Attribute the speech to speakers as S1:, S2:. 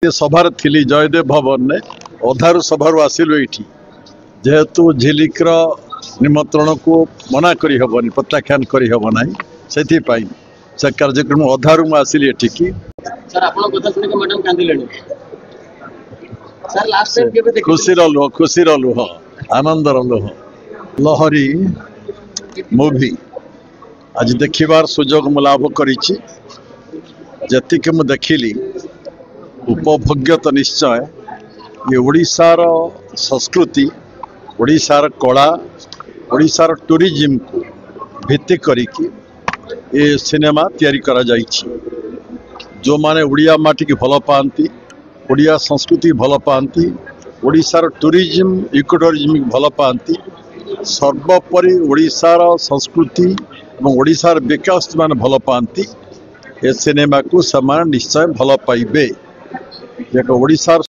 S1: सभार थी जयदेव भवन ने अधारू सभार आसिलु ये जेहेतु झिलिकर निमंत्रण को मना करी हबनी प्रत्याख्यान करी हब ना से कार्यक्रम अधारू आसिली एठिकी खुशीर लुह आनंदर लुह लहरी मूवी आज देखिबार सुजोग मु लाभ करी मु देखिली उपभोग्य तो निश्चय ये ओडिशार संस्कृति ओडिशार कला ओडिशार टूरिज्म को भित्ति करिकी ये सिनेमा तैयारी करा जाइछि। जो माने ओडिया माटी की भल पाती ओडिया संस्कृति भल पाती ओडिशार टूरिज्म इको टूरिज्म भल पाती सर्वोपरि ओडिशार संस्कृति और ओडिशार विकास मान भल पाती ए सिनेमा को समान निश्चय भल पाइबे। ओडिशार